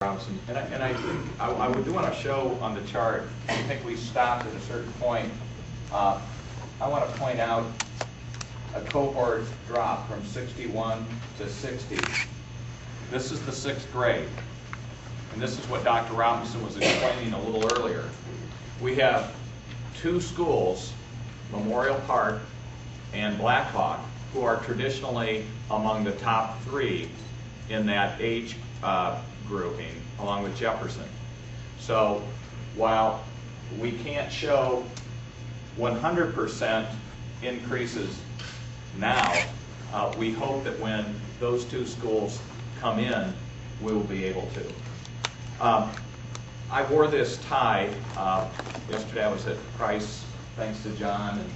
Robinson. And I think I would do want to show on the chart, I think we stopped at a certain point. I want to point out a cohort drop from 61 to 60. This is the 6th grade. And this is what Dr. Robinson was explaining a little earlier. We have 2 schools, Memorial Park and Blackhawk, who are traditionally among the top 3 in that age grouping, along with Jefferson. So while we can't show 100% increases now, we hope that when those 2 schools come in, we will be able to. I wore this tie. Yesterday I was at Price, thanks to John and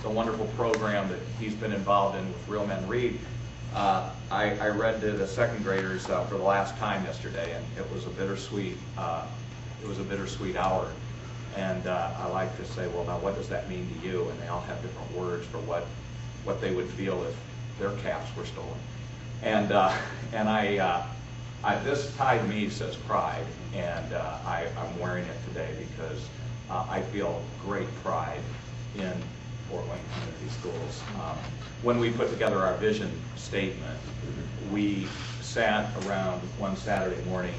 the wonderful program that he's been involved in with Real Men Read. I read to the 2nd graders for the last time yesterday, and it was a bittersweet. It was a bittersweet hour. And I like to say, well, now what does that mean to you? And they all have different words for what they would feel if their caps were stolen. And this tie to me says pride, and I'm wearing it today because I feel great pride in Fort Wayne Community Schools. When we put together our vision statement, we sat around one Saturday morning,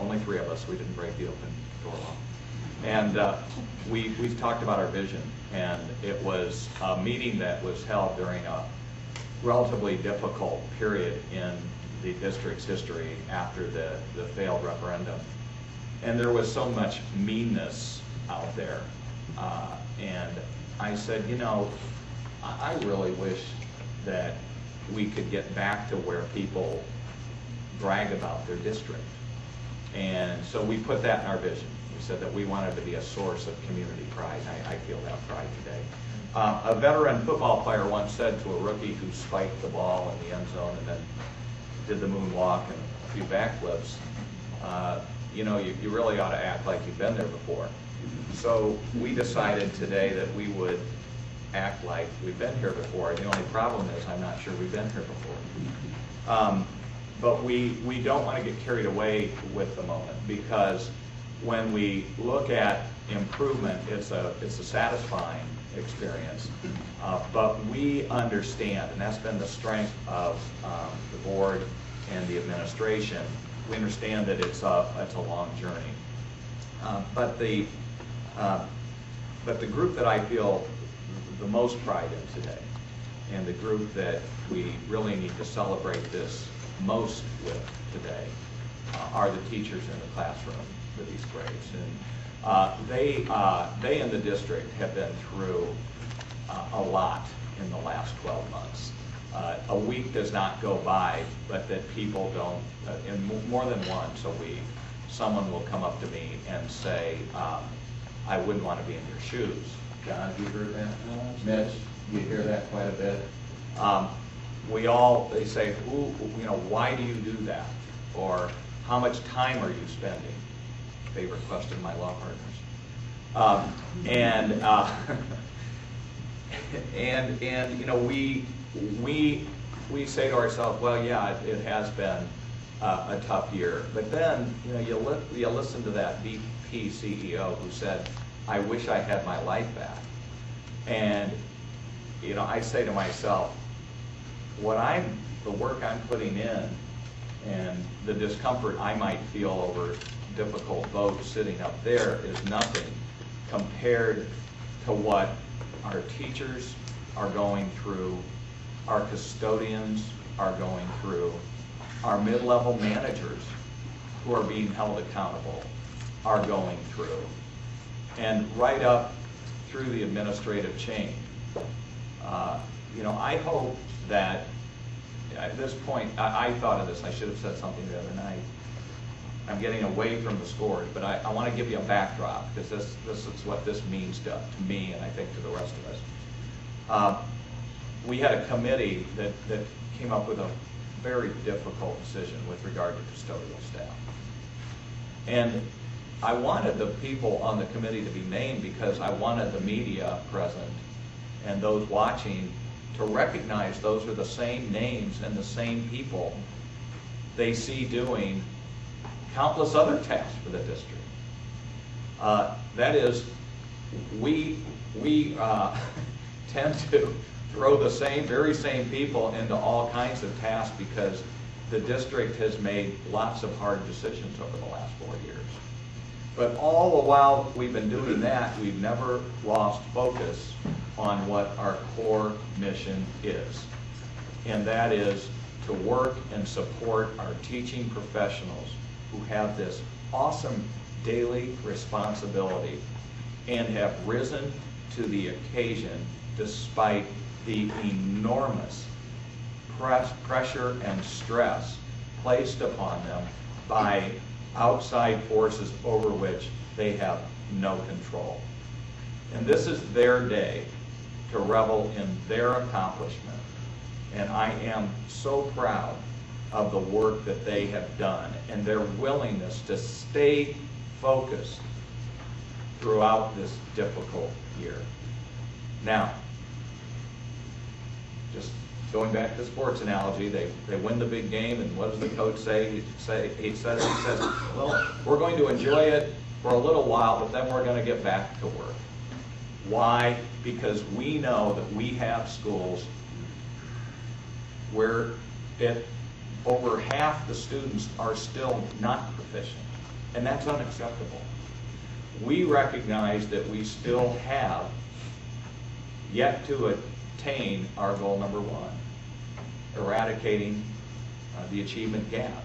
only 3 of us, we didn't break the open door law. And we talked about our vision, and it was a meeting that was held during a relatively difficult period in the district's history after the failed referendum. And there was so much meanness out there. And I said, you know, I really wish that we could get back to where people brag about their district. And so we put that in our vision. We said that we wanted to be a source of community pride. I feel that pride today. A veteran football player once said to a rookie who spiked the ball in the end zone and then did the moonwalk and a few backflips, you know, you really ought to act like you've been there before. So we decided today that we would act like we've been here before. The only problem is I'm not sure we've been here before. But we don't want to get carried away with the moment, because when we look at improvement, it's a satisfying experience. But we understand, and that's been the strength of the board and the administration, we understand that it's a long journey. But the group that I feel the most pride in today, and the group that we really need to celebrate this most with today, are the teachers in the classroom for these grades. And they in the district have been through a lot in the last 12 months. A week does not go by, but that people don't, in more than once a week, someone will come up to me and say, I wouldn't want to be in your shoes. John, have you heard that? Mitch, you hear that quite a bit. They say, ooh, you know, why do you do that? Or how much time are you spending? Favorite question of my law partners. And you know, we say to ourselves, well, yeah, it has been a tough year. But then, you know, you listen to that BP CEO who said, I wish I had my life back. And, you know, I say to myself, the work I'm putting in and the discomfort I might feel over difficult votes sitting up there is nothing compared to what our teachers are going through, our custodians are going through, our mid-level managers who are being held accountable are going through, and right up through the administrative chain. You know, I hope that at this point, I thought of this, I should have said something the other night. I'm getting away from the scores, but I want to give you a backdrop, because this is what this means to me, and I think to the rest of us. We had a committee that came up with a very difficult decision with regard to custodial staff. And I wanted the people on the committee to be named because I wanted the media present and those watching to recognize those are the same names and the same people they see doing countless other tasks for the district. That is, we tend to throw the very same people into all kinds of tasks because the district has made lots of hard decisions over the last 4 years. But all the while we've been doing that, we've never lost focus on what our core mission is. And that is to work and support our teaching professionals who have this awesome daily responsibility and have risen to the occasion despite the enormous pressure and stress placed upon them by outside forces over which they have no control. And this is their day to revel in their accomplishment. And I am so proud of the work that they have done and their willingness to stay focused throughout this difficult year. Now, just going back to the sports analogy, they win the big game, and what does the coach say? He says, well, we're going to enjoy it for a little while, but then we're going to get back to work. Why? Because we know that we have schools where over half the students are still not proficient, and that's unacceptable. We recognize that we still have yet to attain our goal number 1, eradicating the achievement gap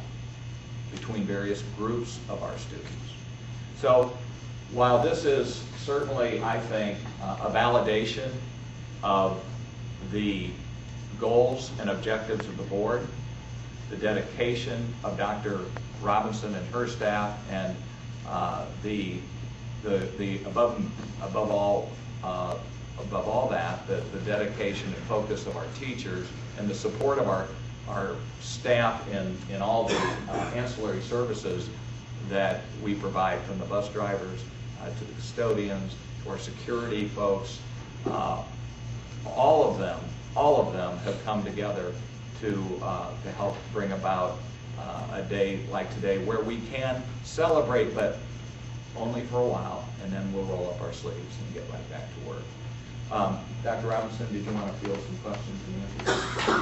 between various groups of our students. So while this is certainly, I think, a validation of the goals and objectives of the board, the dedication of Dr. Robinson and her staff, and the above all that, the dedication and focus of our teachers and the support of our staff in all the ancillary services that we provide, from the bus drivers to the custodians to our security folks. All of them have come together to help bring about a day like today where we can celebrate, but only for a while, and then we'll roll up our sleeves and get right back to work. Dr. Robinson, did you want to field some questions and answers?